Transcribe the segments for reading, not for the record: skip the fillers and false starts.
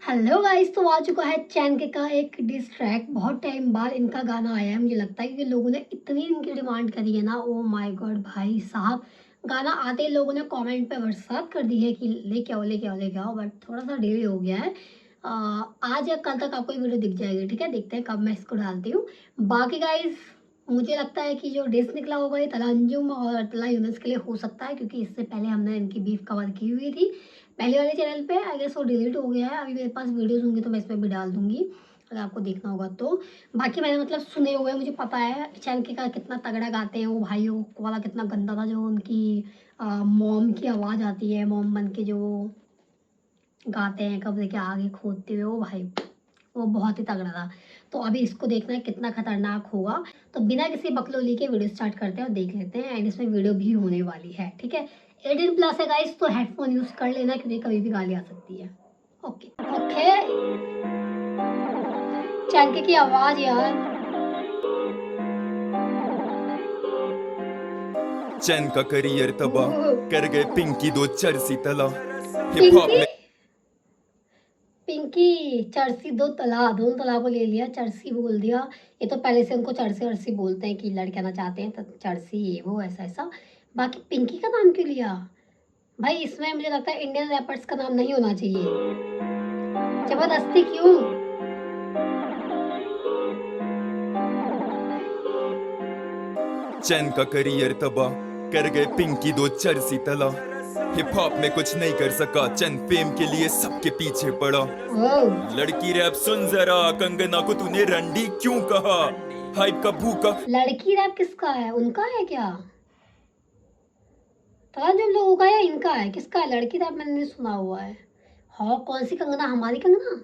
Hello guys, तो आ चुका है चैनके का एक डिस ट्रैक। बहुत टाइम बाद इनका गाना आया है। मुझे लगता है कि लोगों ने इतनी इनकी डिमांड करी है ना, ओ माय गॉड भाई साहब। गाना आते ही लोगों ने कमेंट पे बरसात कर दी है कि लेके आओ लेके आओ लेके आओ, बट थोड़ा सा डिले हो गया है। आज या कल तक आपको ये वीडियो दिख जाएगी। ठीक है, देखते हैं कब मैं इसको डालती हूँ। बाकी गाइस, मुझे लगता है कि जो डिस निकला होगा ये तला अंजुम और तला यूनुस के लिए हो सकता है, क्योंकि इससे पहले हमने इनकी बीफ कवर की हुई थी पहले वाले चैनल पे। आई गेस वो डिलीट हो गया है। अभी मेरे पास वीडियोस होंगी तो मैं इसमें भी डाल दूंगी, अगर आपको देखना होगा तो। बाकी मैंने मतलब सुने हुए, मुझे पता है चैनल का कितना तगड़ा गाते हैं वो भाई। वो वाला कितना गंदा था, जो उनकी मॉम की आवाज़ आती है, मॉम बन के जो गाते हैं कब्र के आगे खोदते हुए, वो भाई वो बहुत ही तगड़ा था। तो अभी इसको देखना है कितना खतरनाक होगा। तो बिना किसी बकलोली के वीडियो स्टार्ट करते हैं और देख लेते हैं। एंड इसमें वीडियो भी होने वाली है। ठीक है, 18+ है गाइस, तो हेडफोन यूज कर लेना क्योंकि कभी भी गाली आ सकती है। ओके ओके, चैनके की आवाज यार। चैन का करियर तबाह कर गए पिंकी दो चरसी तला हिप हॉप पिंकी में। पिंकी चरसी दो तला, दोनों तला को ले लिया, चरसी बोल दिया। ये तो पहले से उनको चरसी वरसी बोलते हैं कि लड़के आना चाहते हैं तो चरसी, ये वो ऐसा ऐसा। बाकी पिंकी का नाम क्यों लिया भाई? इसमें मुझे लगता है इंडियन रैपर्स का नाम नहीं होना चाहिए। जबरदस्ती क्यों? चैन का करियर तबाह कर गए पिंकी दो चरसी तला हिप हॉप में कुछ नहीं कर सका, चैन फेम के लिए सबके पीछे पड़ा। ओह, लड़की रैप सुन जरा, कंगना को तूने रंडी क्यों कहा? हाइप का भूखा लड़की रैप किसका है? उनका है क्या? पता जो लोगों का है, इनका है? किसका है लड़की रैप? मैंने नहीं सुना हुआ है। हाँ, कौन सी कंगना? हमारी कंगना?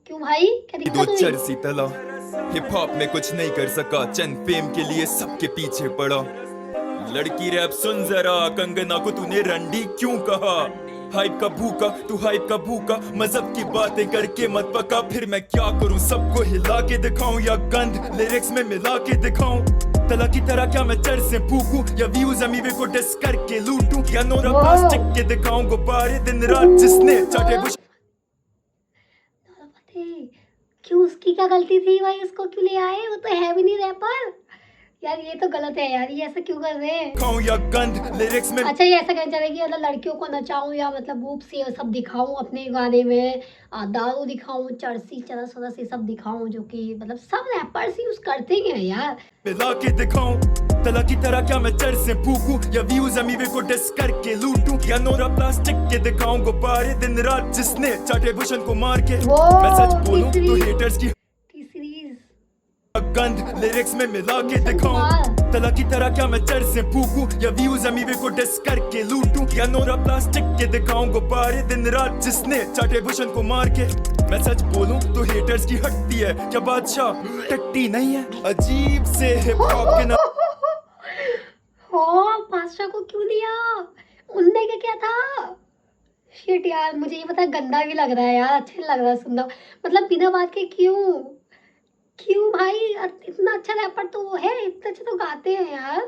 क्यों भाई, क्या दो दिक्कत हुई? चरसी तला हिप हॉप में कुछ नहीं कर सका, चैन फेम के लिए सबके पीछे पड़ा। लड़की रैप सुन जरा, कंगना को तूने रंडी क्यों कहा? हाइप का भूखा, तू हाइप का भूखा, मजहब की बातें करके मत पका। फिर मैं क्या करूं, सबको हिला के दिखाऊं या गंद लिरिक्स में मिला के दिखाऊं? तला की तरह क्या मैं चर से फूकूं या व्यूज अमीवे को डिस करके लूटूं? या नोरा प्लास्टिक के दिखाऊं गुब्बारे दिन रात जिसने चाटे बुश। क्यों, उसकी क्या गलती थी भाई? उसको क्यों ले आए? वो तो है भी नहीं रैपर यार। ये तो गलत है यार, ये ऐसा क्यों कर रहे हैं? खाऊं या गंद लिरिक्स में। अच्छा, ये ऐसा कहना चाह रहे हैं कि मतलब लड़कियों को नचाऊं या मतलब बूब से सब दिखाऊं अपने गाने में, दारू दिखाऊं, चरसी चरस वरस ये सब दिखाऊं, जो कि मतलब सब रैपर्स यूज करते ही हैं यार। मिला के दिखाऊं तला की तरह क्या मैं चर से फूकूं या व्यूज अमीवे को डिस करके लूटूं? या नोरा प्लास्टिक के दिखाऊं गुब्बारे दिन रात जिसने चाटे भूषण को मार के? मैं सच बोलूं तो हेटर्स की सीरीज गंद लिरिक्स में मिला के दिखाऊं। तला की तरह क्या मैं चर से फूकूं या व्यूज अमीवे को डिस करके लूटूं? या नोरा प्लास्टिक के दिखाऊं गुब्बारे दिन रात जिसने चाटे भूषण को मार के? मैं सच बोलूं तो हेटर्स की हटती है क्या बादशाह टट्टी नहीं है? अजीब से हिप हॉप के हो, बादशाह को क्यों लिया? उनने क्या था? शिट यार, मुझे ये पता है गंदा भी लग रहा है यार, अच्छा नहीं लग रहा है सुनना। मतलब बिना बात के क्यों? क्यों भाई? इतना अच्छा रैपर तो वो है, इतना अच्छा तो गाते हैं यार।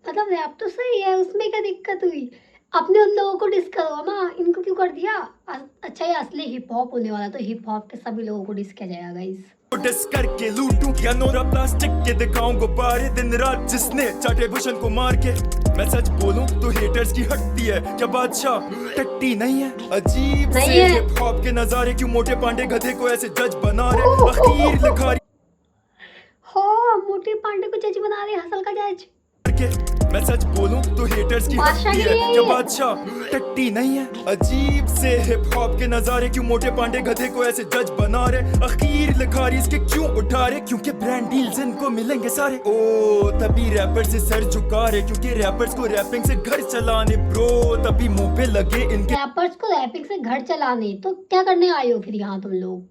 मतलब रैप तो सही है, उसमें क्या दिक्कत हुई? अपने उन लोगों को डिस करो ना, इनको क्यों कर दिया? अच्छा, ये असली हिप हॉप होने वाला, तो हिप हॉप के सभी लोगों को डिस किया जाएगा गाइस। डिस करके लूटूं? या नोरा प्लास्टिक के दिखाऊं गुब्बारे दिन रात जिसने चाटे भूषण को मार के? मैं सच बोलूं तो हेटर्स की हटती है क्या बादशाह टट्टी नहीं है? अजीब नहीं से है। हिप हॉप के नजारे क्यों मोटे पांडे गधे को ऐसे जज बना रहे? अखीर लिखा हो, मोटे पांडे को जज बना रहे, हसल का जज। के? मैं सच बोलूं तो हेटर्स की बादशाह हटती के है लिए क्या ये। बादशाह टट्टी नहीं है? अजीब से हिप हॉप के नजारे क्यों मोटे पांडे गधे को ऐसे जज बना रहे? अखीर लिखारी इसके क्यों उठा रहे? क्योंकि ब्रांड डील्स इनको मिलेंगे सारे। ओ तभी रैपर से सर झुका रहे, क्योंकि रैपर्स को रैपिंग से घर चलाने ब्रो। तभी मुंह पे लगे इनके रैपर्स को रैपिंग से घर चलाने। तो क्या करने आए हो फिर यहाँ तुम लोग?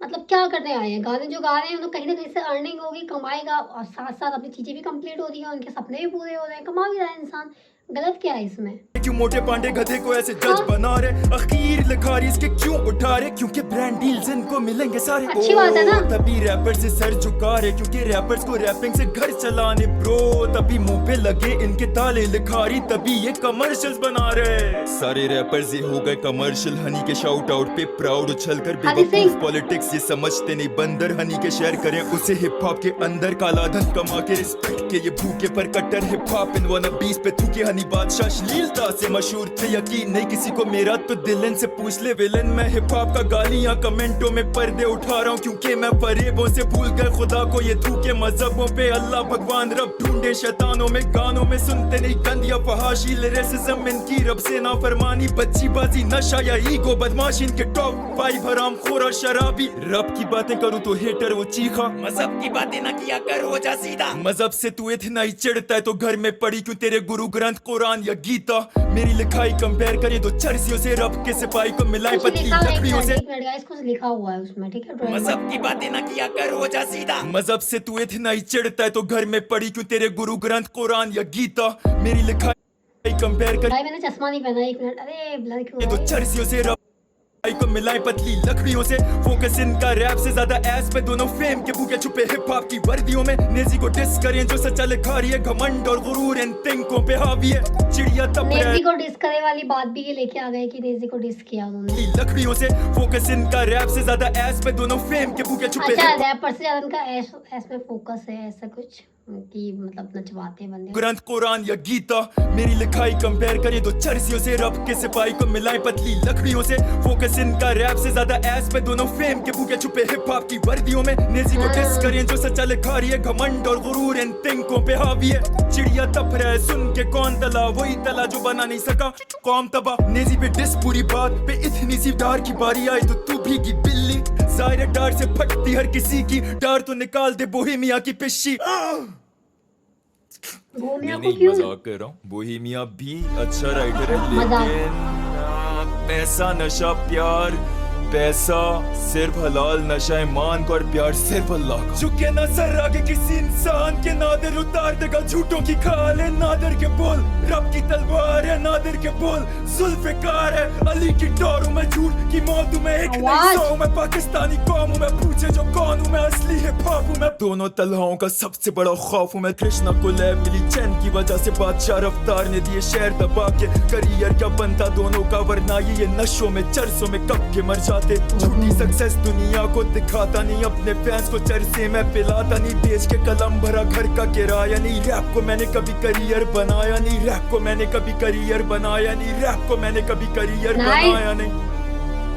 मतलब क्या करने आए हैं? गाने जो गा रहे हैं उन्हें कहीं ना कहीं से अर्निंग होगी, कमाएगा, और साथ साथ अपनी चीजें भी कंप्लीट हो रही है, उनके सपने भी पूरे हो रहे हैं, कमा भी रहा है इंसान। गलत क्या है इसमें? क्यों मोटे पांडे गधे को ऐसे जज हाँ। बना रहे, अखीर लिखारी इसके क्यों उठा रहे, क्योंकि ब्रांड डील्स इनको मिलेंगे सारे। अच्छी बात है ना। तभी रैपर से सर झुका रहे, क्योंकि रैपर्स को रैपिंग से घर चलाने ब्रो। तभी मुंह पे लगे इनके ताले लिखारी, तभी ये कमर्शियल्स बना रहे। सारे रैपर्स ये हो गए कमर्शियल, हनी के शाउट आउट पे प्राउड उछल कर हनी बेवकूफ सिंह। पॉलिटिक्स ये समझते नहीं बंदर। हनी के शेयर करें उसे हिप हॉप के अंदर, काला धन कमा के रिस्पेक्ट के ये भूखे पर कट्टर हिप हॉप इन वन बीस पे थूके। हनी बादशाह अश्लीलता से मशहूर थे, यकीन नहीं किसी को मेरा तो दिलन से पूछ ले विलन। मैं हिप हॉप का गालियां कमेंटों में पर्दे उठा रहा हूँ, क्योंकि मैं फरेबों से भूल गए खुदा को। ये थूके मजहबों पे अल्लाह भगवान रब ढूंढे शैतानों में, गानों में सुनते नहीं गंद या फहाशी। लिरिसिज्म इनकी रब से ना फरमानी, बच्ची बाजी नशा या ईगो बदमाशी इनके टॉप 5 हराम खोर और शराबी। रब की बातें करूँ तो हेटर वो चीखा, मजहब की बातें ना किया कर हो जा सीधा। मजहब से तू इतना ही चिढ़ता है तो घर में पड़ी क्यों तेरे गुरु ग्रंथ कुरान या गीता। मेरी लिखाई कंपेयर करें तो चर्सियों से, रब के सिपाही को मिलाए कुछ पतली लिखा हुआ है, लकड़ियों से। एक मिनट गाइस, कुछ लिखा हुआ है उसमें, ठीक है? ड्राइंग मजहब की बातें ना किया कर हो जा सीधा। मजहब से तू इतना ही चिढ़ता है तो घर में पड़ी क्यों तेरे गुरु ग्रंथ कुरान या गीता। मेरी लिखाई कंपेयर कर भाई मैंने चश्मा नहीं पहना, एक मिनट। अरे ब्लर क्यों तो है? चर्सियों से, रब को मिलाए पतली लकड़ियों से। फोकस इनका रैप से ज्यादा एस पे, दोनों फेम के भूखे छुपे हिप हॉप की वर्दियों में। नेजी को डिस करें जो सच्चा लिखा रही है, घमंड और गुरूर इन तिंकों पे हावी है। चिड़िया तब नेजी को डिस करे वाली बात भी ये लेके आ गए कि नेजी को डिस किया उन्होंने। लकड़ियों से। फोकस इनका रैप से ज्यादा एस पे, दोनों फेम के भूखे छुपे अच्छा, रैपर से ज्यादा इनका एस में फोकस है, ऐसा कुछ कि मतलब नचवाते बंदे। ग्रंथ कुरान या गीता। मेरी लिखाई कंपेयर करें तो चर्सियों से, रब के सिपाही को मिलाए पतली लकड़ियों से। फोकस इनका रैप से ज्यादा एस पे, दोनों फेम के भूखे छुपे हिप हॉप की वर्दियों में। नेजी को डिस करें जो सच्चा लिखा रही है, घमंड और गुरूर इन तिंकों पे हावी है। चिड़िया तप रहा है सुन के कौन तला, वही तला जो बना नहीं सका कौम तबाह। नेजी पे डिस पूरी बात पे, इतनी सी डार की बारी आई तो तू भीगी बिल्ली। जाहिर डार से फटती हर किसी की, डार तो निकाल दे बोहेमिया की पिशी। बोहेमिया को नहीं, क्यों? मजाक कर रहा हूँ। बोहेमिया भी अच्छा राइटर है, मजाक। लेकिन पैसा नशा प्यार, पैसा सिर्फ हलाल, नशा ईमान को और प्यार सिर्फ अल्लाह को। झुके ना सर आगे किसी इंसान के, नादिर उतार देगा झूठों की खाल है। नादिर के बोल रब की तलवार है, नादिर के बोल जुल्फिकार है। अली की डोर हूँ मैं, झूठ की मौत हूँ मैं, एक नहीं आवाज। 100 मैं, पाकिस्तानी कौम हूँ मैं, पूछे जो कौन हूँ मैं, असली हिप हॉप हूँ मैं। दोनों तलहाओं का सबसे बड़ा खौफ हूँ मैं। कृष्णा को लैब मिली चैन की वजह से, बादशाह रफ्तार ने दिए शहर दबा के। करियर क्या बनता दोनों का, वरना ये नशों में चरसों में कब के मर जाते। झूठी सक्सेस दुनिया को दिखाता नहीं, अपने फैंस को चरसे में पिलाता नहीं। बेच के कलम भरा घर का किराया नहीं, रैप को मैंने कभी करियर बनाया नहीं। रैप को मैंने कभी करियर बनाया नहीं, रैप को मैंने कभी करियर बनाया नहीं।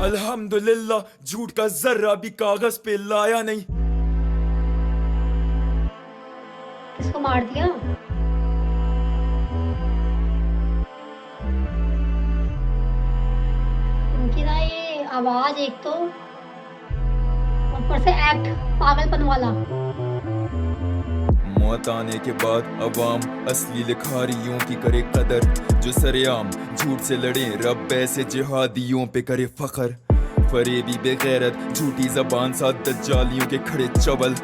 अल्हम्दुलिल्लाह झूठ का जर्रा भी कागज पे लाया नहीं। किसको मार दिया? इनकी ना ये आवाज, एक तो ऊपर से एक्ट पागलपन वाला। मौत आने के बाद अवाम असली लिखारियों की करे कदर, जो सरेआम झूठ से लड़े रब ऐसे जिहादियों पे करे फखर। फरेबी बेगैरत झूठी जबान साथ दज्जालियों के खड़े चबल।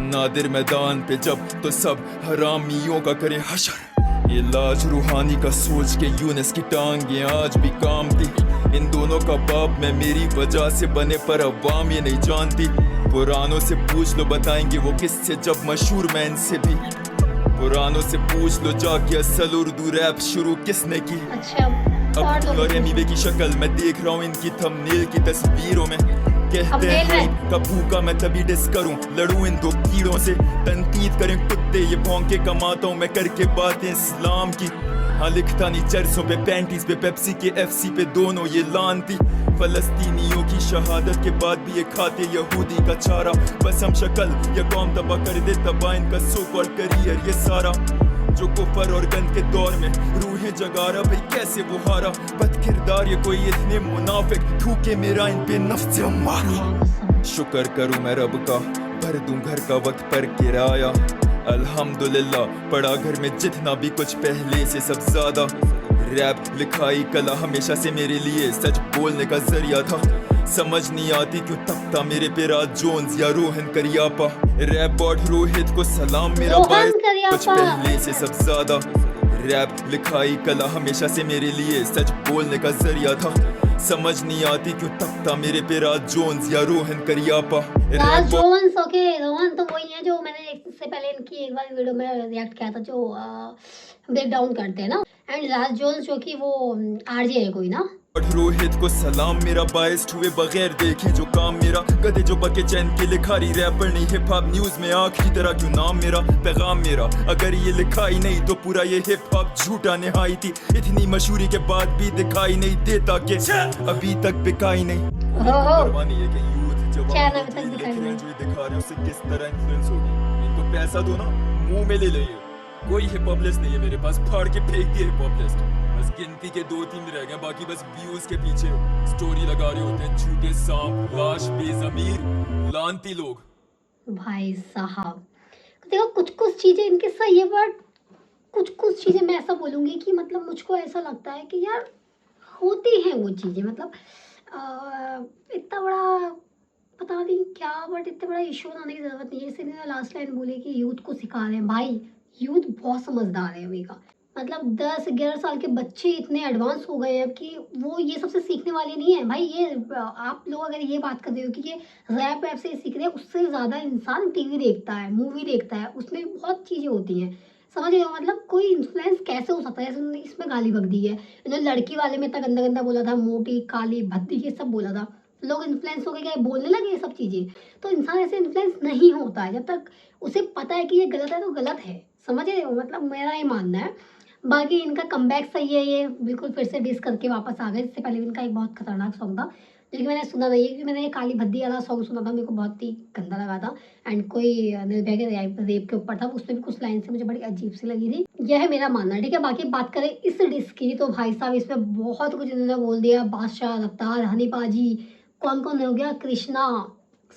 नादिर मैदान पे जब तो सब हरामियों का करे हशर। ये लाज रूहानी का सोच के यूनिस की टांगे आज भी काम थी। इन दोनों का बाप मैं मेरी वजह से बने, पर अवाम ये नहीं जानती। पुरानों से पूछ लो बताएंगे वो किससे, जब मशहूर मैं इनसे भी। पुरानों से पूछ लो जाके असल उर्दू रैप शुरू किसने की। अच्छा, अब और एमीवे की शक्ल मैं देख रहा हूँ इनकी थंबनेल की तस्वीरों में। कहते हैं कब भूखा मैं तभी डिस करूं, लड़ूं इन दो कीड़ों से। तनकीद करें कुत्ते ये भौंके कमाता हूं मैं करके बातें इस्लाम की। हाँ लिखता नहीं चर्चों पे, पैंटीज पे, पेप्सी के एफसी पे, दोनों ये लानती। फलस्तीनियों की शहादत के बाद भी ये खाते यहूदी का चारा। बस हम शक्ल या कौम तबाह कर दे, तबाह इनका सो कॉल्ड करियर ये सारा। जो कुफर और गंद के दौर में रूहें जगा रहा, भाई कैसे वो हारा। बद किरदार ये कोई इतने मुनाफिक, थूके मेरा इन पे नफ्स मारा। शुक्र करूं मैं रब का, भर दूं घर का वक्त पर किराया। अल्हम्दुलिल्लाह पड़ा घर में जितना भी कुछ पहले से सब ज्यादा। रैप लिखाई कला हमेशा से मेरे लिए सच बोलने का जरिया था। समझ नहीं आती क्यों तपता मेरे पे राज जोन्स या रोहन करियापा। रैप बॉट रोहित को सलाम मेरा भाई, कुछ पहले से सब ज्यादा। रैप लिखाई कला हमेशा से मेरे लिए सच बोलने का जरिया था। समझ नहीं आती क्यों तकता मेरे पे राज जोन्स या रोहन करियापा। राज जोन्स, ओके, रोहन तो वही है जो मैंने इससे पहले इनकी एक बार वीडियो में रिएक्ट किया था, जो ब्रेक डाउन करते हैं ना। एंड राज जोन्स जो कि वो आरजे है कोई ना। रोहित को सलाम मेरा बाइस्ड हुए बगैर देखे जो काम मेरा। गधे जो बके चैन के लिखारी रैपर नहीं हिप हॉप न्यूज में आखिरी तरह क्यों नाम मेरा पैगाम मेरा। अगर ये लिखा ही नहीं तो पूरा ये हिप हॉप झूठा निहाई थी। इतनी मशहूरी के बाद भी दिखाई नहीं देता कि अभी तक बिकाई नहीं। परवाह नहीं है कि यूथ जवान जो दिखा रहे उससे किस तरह इन्फ्लुएंस होगी। इनको पैसा दो ना, मुंह में ले ले। कोई हिप हॉप लिस्ट नहीं है मेरे पास, फाड़ के फेंक दिए हिप हॉप लिस्ट। बस गिनती के 2-3 रह गए, बाकी बस व्यूज के पीछे स्टोरी लगा रहे होते हैं झूठे सांप लाश बेजमीर लानती लोग। भाई साहब देखो, कुछ कुछ चीजें इनके सही है, बट कुछ कुछ चीजें मैं ऐसा बोलूंगी कि मतलब मुझको ऐसा लगता है कि यार होती हैं वो चीजें, मतलब इतना बड़ा पता नहीं क्या, बट इतना बड़ा इशू बनाने की जरूरत नहीं है। जैसे मैंने लास्ट लाइन बोली कि यूथ को सिखा रहे हैं, भाई यूथ बहुत समझदार है अभी का। मतलब 10-11 साल के बच्चे इतने एडवांस हो गए हैं कि वो ये सबसे सीखने वाले नहीं है भाई। ये आप लोग अगर ये बात कर रहे हो कि ये रैप ऐप से सीख रहे हैं, उससे ज़्यादा इंसान टीवी देखता है, मूवी देखता है, उसमें बहुत चीज़ें होती हैं। समझ रहे हो, मतलब कोई इन्फ्लुएंस कैसे हो सकता है। जैसे उन्होंने इसमें गाली बक दी है, इन्होंने लड़की वाले में इतना गंदा गंदा बोला था, मोटी काली भद्दी ये सब बोला था, लोग इन्फ्लुएंस हो गए, क्या बोलने लगे ये सब चीज़ें। तो इंसान ऐसे इन्फ्लुएंस नहीं होता है जब तक उसे पता है कि ये गलत है तो गलत है। समझ रहे हो, मतलब मेरा ये मानना है। बाकी इनका कमबैक सही है, ये बिल्कुल फिर से डिस करके वापस आ गए। इससे पहले भी इनका एक बहुत खतरनाक सॉन्ग था लेकिन मैंने सुना नहीं है, क्योंकि मैंने ये काली भद्दी वाला सॉन्ग सुना था, मेरे को बहुत ही गंदा लगा था। एंड कोई निर्भया के रेप के ऊपर था, उसमें भी कुछ लाइन से मुझे बड़ी अजीब सी लगी थी। यह है मेरा मानना, ठीक है। बाकी बात करें इस डिस की तो भाई साहब इसमें बहुत कुछ इन्होंने बोल दिया। बादशाह, रफ्तार, हनी पाजी, कौन कौन हो गया, कृष्णा,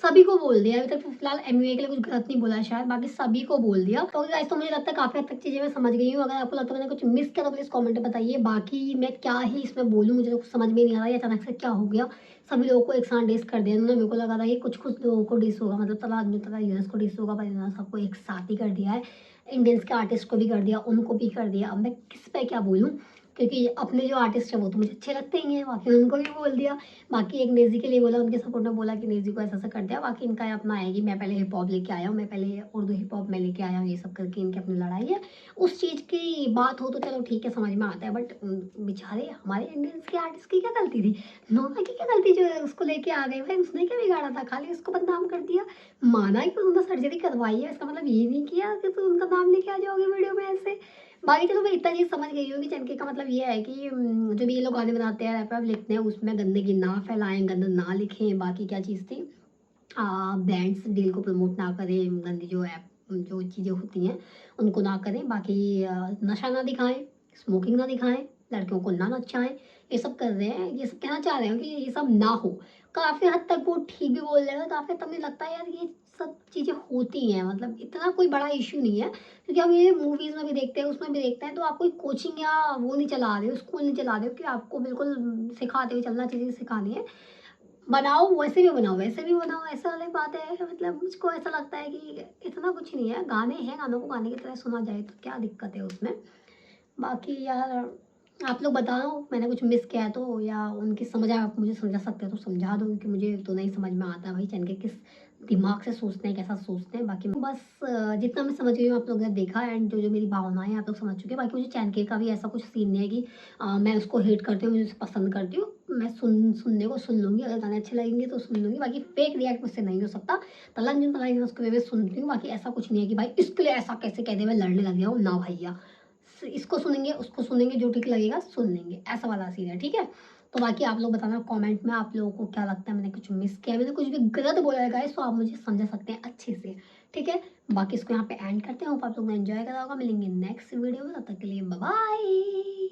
सभी को बोल दिया। अभी तक तो फिलहाल एमवे के लिए कुछ गलत नहीं बोला है शायद, बाकी सभी को बोल दिया। तो गाइस तो मुझे लगता है काफी हद तक चीजें मैं समझ गई हूँ। अगर आपको लगता है मैंने कुछ मिस किया तो प्लीज कमेंट में बताइए। बाकी मैं क्या ही इसमें बोलूँ, मुझे तो कुछ समझ में नहीं आ रहा है अचानक से क्या हो गया। सभी लोगों को एक साथ डिस कर दिया इन्होंने। मेरे को लगा था कि कुछ कुछ लोगों को डिस होगा, मतलब तला यूएस को डिस होगा, पर इन्होंने सबको एक साथ ही कर दिया है। इंडियंस के आर्टिस्ट को भी कर दिया, उनको भी कर दिया। अब मैं किस पे क्या बोलूँ, क्योंकि अपने जो आर्टिस्ट है वो तो मुझे अच्छे लगते ही हैं, बाकी उनको भी बोल दिया। बाकी एक नेजी के लिए बोला, उनके सपोर्ट में बोला कि नेजी को ऐसा ऐसा कर दिया। बाकी इनका अपना है कि मैं पहले हिप हॉप लेके आया हूँ, मैं पहले उर्दू हिप हॉप में लेके आया हूँ, ये सब करके इनकी अपनी लड़ाई है। उस चीज़ की बात हो तो चलो ठीक है, समझ में आता है। बट बेचारे हमारे इंडियंस के आर्टिस्ट की क्या गलती थी, नोना की क्या गलती जो है उसको लेके आ गए। भाई उसने क्या बिगाड़ा था, खाली उसको बदनाम कर दिया। माना कि उन्होंने सर्जरी करवाई है, इसका मतलब ये नहीं किया कि तुम उनका नाम लेके आ जाओगे वीडियो में ऐसे। बाकी चलो मैं इतना चीज़ समझ गई हूँ कि चनके का मतलब ये है कि जो भी ये लोग गाने बनाते हैं, रैप लिखते हैं, उसमें गंदगी ना फैलाएं, गंदा ना लिखें। बाकी क्या चीज़ थी, ब्रांड्स डील को प्रमोट ना करें, गंदी जो ऐप जो चीज़ें होती हैं उनको ना करें। बाकी नशा ना दिखाएं, स्मोकिंग ना दिखाएं, लड़कियों को ना नचाएं, ये सब कर रहे हैं। ये सब कहना चाह रहे हैं कि ये सब ना हो। काफ़ी हद तक वो ठीक भी बोल रहे हैं, काफ़ी हद तक मुझे लगता है यार ये सब चीज़ें होती हैं, मतलब इतना कोई बड़ा इशू नहीं है। क्योंकि हम ये मूवीज़ में भी देखते हैं, उसमें भी देखते हैं, तो आप कोई कोचिंग या वो नहीं चला रहे हो, स्कूल नहीं चला रहे हो कि आपको बिल्कुल सिखाते हुए चलना, चीज़ें सिखानी है। बनाओ वैसे भी बनाओ, वैसे भी बनाओ, ऐसा वाली बात है। मतलब मुझको ऐसा लगता है कि इतना कुछ नहीं है, गाने हैं, गानों को गाने की तरह सुना जाए तो क्या दिक्कत है उसमें। बाकी यार आप लोग बताओ मैंने कुछ मिस किया है तो, या उनकी समझ आप मुझे समझा सकते हो तो समझा दो, क्योंकि मुझे तो नहीं समझ में आता भाई चैन के किस दिमाग से सोचते हैं, कैसा सोचते हैं। बाकी बस जितना मैं समझ गई हूँ आप लोगों ने देखा, एंड जो जो मेरी भावनाएं आप लोग समझ चुके हैं। बाकी मुझे चैन के का भी ऐसा कुछ सीन नहीं है कि मैं उसको हेट करती हूँ, मुझे उसे पसंद करती हूँ। मैं सुनने को सुन लूँगी, अगर गाने अच्छे लगेंगे तो सुन लूँगी। बाकी फेक रिएक्ट मुझसे नहीं हो सकता। तलन जुन तलाई उसको मैं सुनती हूँ। बाकी ऐसा कुछ नहीं है कि भाई इसके लिए ऐसा कैसे कह दे, मैं लड़ने लग गया हूँ ना भैया। इसको सुनेंगे, उसको सुनेंगे, जो ठीक लगेगा सुन लेंगे, ऐसा वाला सीन है, ठीक है। तो बाकी आप लोग बताना कमेंट में आप लोगों को क्या लगता है, मैंने कुछ मिस किया, मैंने कुछ भी गलत बोला है गाइस तो आप मुझे समझा सकते हैं अच्छे से, ठीक है। बाकी इसको यहाँ पे एंड करते हैं। होप आप लोग ने एंजॉय करा होगा। मिलेंगे नेक्स्ट वीडियो में, तब तक के लिए बाय बाय।